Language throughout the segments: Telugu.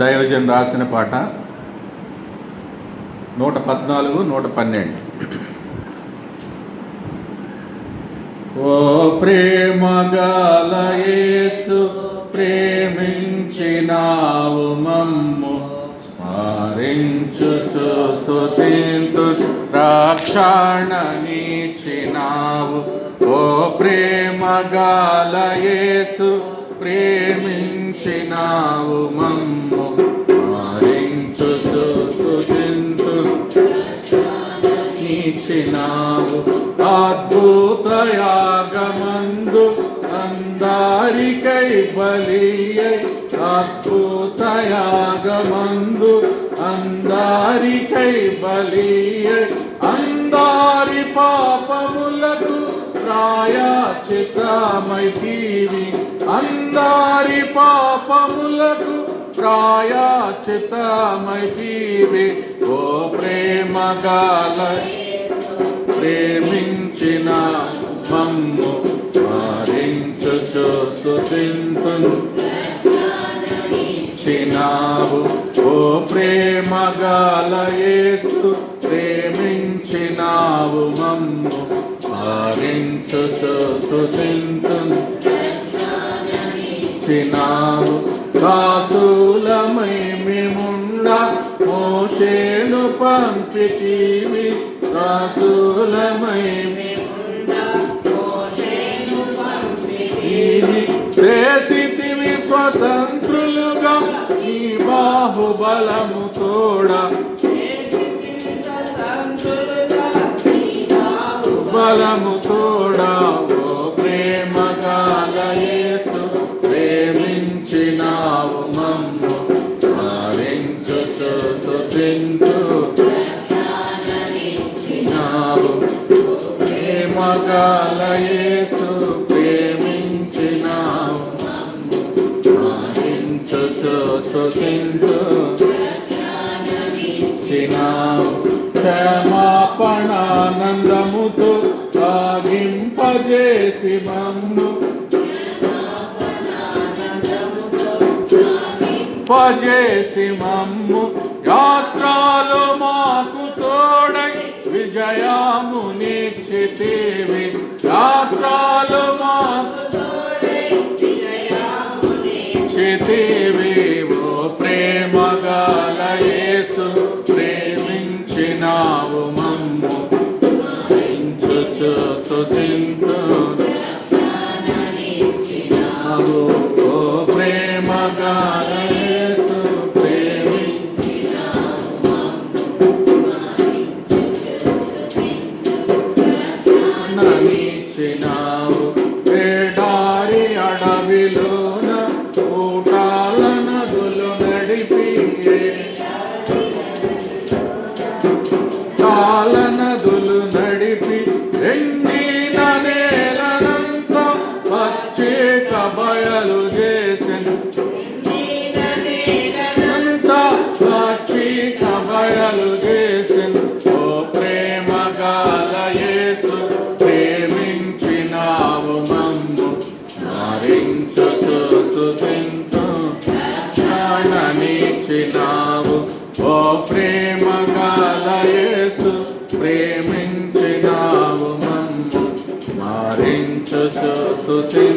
దైవజన్ రాసిన పాట 114, 112. ఓ ప్రేమగల యేసు ప్రేమించినావు మమ్ము, స్మరించుచు స్తుతింతు రక్షణనిచ్చినావు. ఓ ప్రేమగల యేసు ప్రేమించినావు మమ్ము, స్మరించుచు స్తుతింతు ఇచ్చినావు. అద్భుత యాగమందు అందరికై బలియై, అద్భుత యాగమందు అందరికై బలియై, అందరి పాపములకు ప్రాయశ్చిత్తమైతివి, అందరి పాపములకు ప్రాయశ్చిత్తమైతివి. ఓ ప్రేమగల ప్రేమించిన మమ్ము, స్మరించుచు స్తుతించినావు. ఓ ప్రేమగల యేసు ప్రేమించినావు మమ్ము, స్మరించుచు స్తుతించినావు. దాసులమై మేముండ మోషేను పంపితివి, దాసులమై చేసితివి స్వతంత్రులుగా నీ బాహుబలము తోడా, బలము తోడా. ఓ ప్రేమగల యేసు ప్రేమించినావు మమ్ము, స్మరించుచు స్తుతించినావు. ప్రేమగల యేసు ప్రేమించినావు, స్మరించుచు స్తుతించినావు. క్షమాపణానందముతో సాగింపజేసి మమ్ము, పజేసి మమ్ము. యాత్రలో మాకు తోడై విజయము నిశ్చితివి, యాత్రలో మాకు నిశ్చితివి. ఓ ప్రేమగల యేసు ప్రేమించినావు మమ్ము, స్మరించుచు స్తుతించినావు. ఓ ప్రేమగల యేసు ప్రేమించినావు మమ్ము, స్మరించినావు. ఎడారి అడవిలోన ఊటాల నదులు నడిపి, తాళ నదులు నడిపి, ఎండిన నేలనంతా పచ్చిక బయలు చేసెను, పచ్చిక బయలు చేసెను. ఓ ప్రేమగల యేసు ప్రేమించినావు మమ్ము, స్మరించుచు స్తుతించినావు. ఓ ప్రేమగల యేసు ప్రేమించినావు మమ్ము, స్మరించుచు స్తుతించినావు.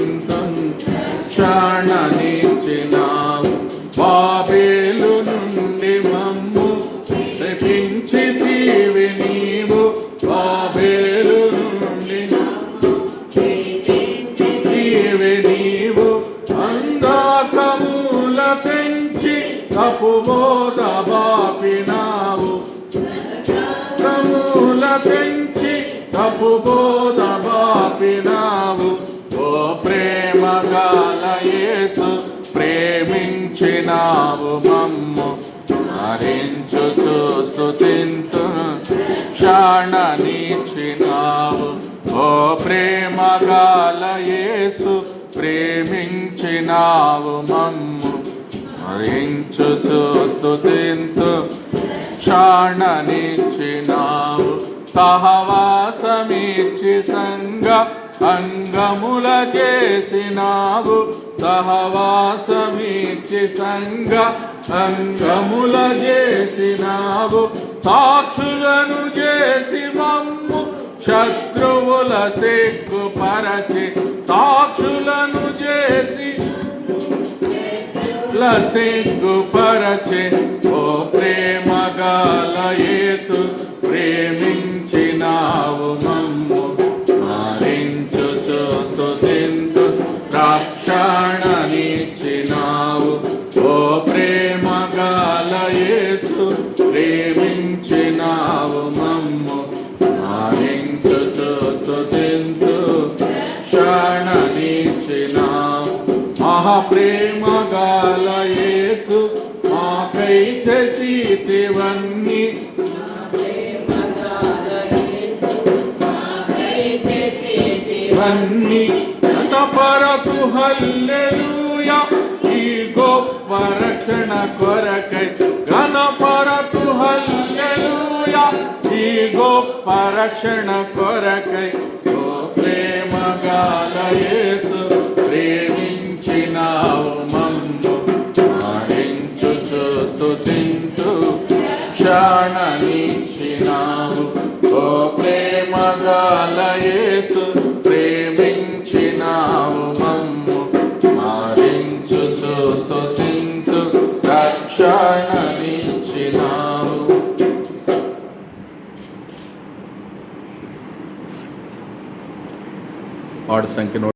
బాబేలు నుండి మమ్ము రక్షించితివి నీవు, బాబేలు నుండి నీవు. అంధకముల పెంచి తప్పుబోధ బాపినావు, కముల పెంచి తప్పుబోధ బాపినావు. ఓ ప్రేమగల యేసు ప్రేమించినావు మమ్ము, స్మరించుచు స్తుతించినావు. ఓ ప్రేమగల యేసు ప్రేమించినావు మమ్ము, స్మరించుచు స్తుతించినావు. సహవాసమిచ్చి సంగ అంగముల చేసినావు, సహవాసమిచ్చి సంగ అంగముల చేసినావు. సాక్షులను చేసి మమ్ము శత్రువుల సిగ్గుపరచి, సాక్షులను చేసి సిగ్గుపరచి, ఓ ప్రేమ గల యేసు ప్రేమించినావు మమ్ము. స్మరించుచు స్తుతించు రక్షణనిచ్చినావు. ఓ ప్రేమ గల యేసు ప్రేమించినావు మమ్ము. స్మరించుచు స్తుతించు రక్షణనిచ్చినావు. మహాప్రేమ గల యేసు మాకై చేసితివన్నీ. గణపరతు హల్లెలూయా ఈ గొప్ప రక్షణ కొరకై. గణపరతు హల్లెలూయా ఈ గొప్ప రక్షణ కొరకై. ఓ ప్రేమ గల యేసు ప్రేమించినావు మమ్ము. స్మరించుచు స్తుతించు రక్షణనిచ్చినావు. ఓ ప్రేమ గల యేసు ప్రేమించినావు మమ్ము. స్మరించుచు స్తుతించు రక్షణనిచ్చినావు. పాడు సంఖ్య